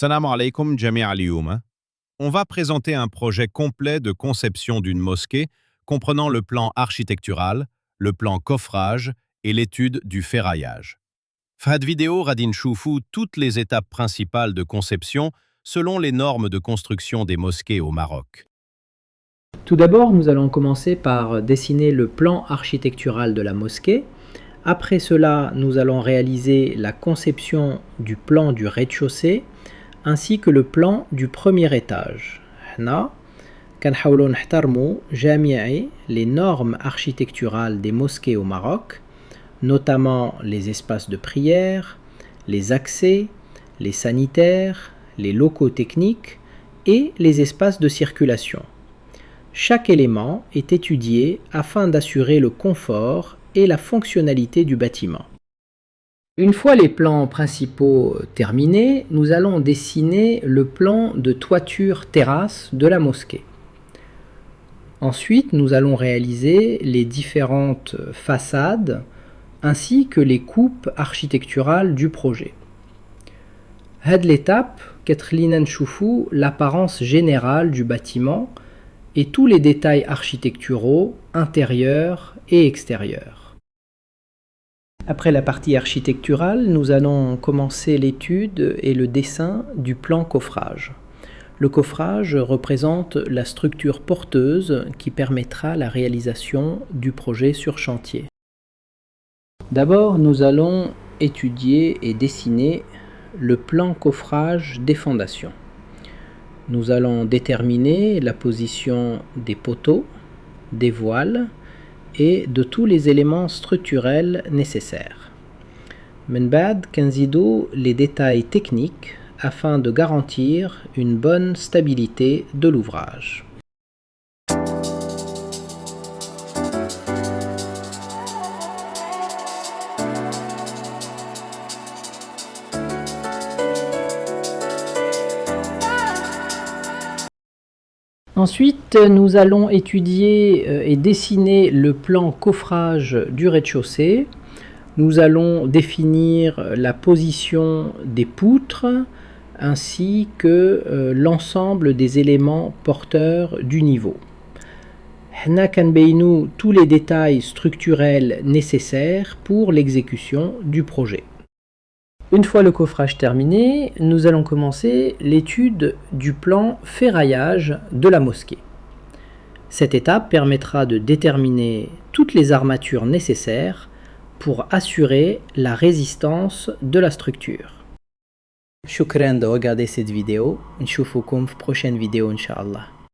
Salam alaikum jami' al-youm. On va présenter un projet complet de conception d'une mosquée comprenant le plan architectural, le plan coffrage et l'étude du ferraillage. Cette vidéo radine choufou toutes les étapes principales de conception selon les normes de construction des mosquées au Maroc. Tout d'abord, nous allons commencer par dessiner le plan architectural de la mosquée. Après cela, nous allons réaliser la conception du plan du rez-de-chaussée ainsi que le plan du premier étage. Hna, كنحاولوا نحترموا جميع les normes architecturales des mosquées au Maroc, notamment les espaces de prière, les accès, les sanitaires, les locaux techniques et les espaces de circulation. Chaque élément est étudié afin d'assurer le confort et la fonctionnalité du bâtiment. Une fois les plans principaux terminés, nous allons dessiner le plan de toiture-terrasse de la mosquée. Ensuite, nous allons réaliser les différentes façades ainsi que les coupes architecturales du projet. Cette étape كتخلينا نشوفوا l'apparence générale du bâtiment et tous les détails architecturaux intérieurs et extérieurs. Après la partie architecturale, nous allons commencer l'étude et le dessin du plan coffrage. Le coffrage représente la structure porteuse qui permettra la réalisation du projet sur chantier. D'abord, nous allons étudier et dessiner le plan coffrage des fondations. Nous allons déterminer la position des poteaux, des voiles et de tous les éléments structurels nécessaires. من بعد كنزيدو les détails techniques afin de garantir une bonne stabilité de l'ouvrage. Ensuite, nous allons étudier et dessiner le plan coffrage du rez-de-chaussée. Nous allons définir la position des poutres ainsi que l'ensemble des éléments porteurs du niveau. Hna kanbeynou tous les détails structurels nécessaires pour l'exécution du projet. Une fois le coffrage terminé, nous allons commencer l'étude du plan ferraillage de la mosquée. Cette étape permettra de déterminer toutes les armatures nécessaires pour assurer la résistance de la structure. Shukran de regarder cette vidéo. Nshoufokoum prochaine vidéo, Inch'Allah.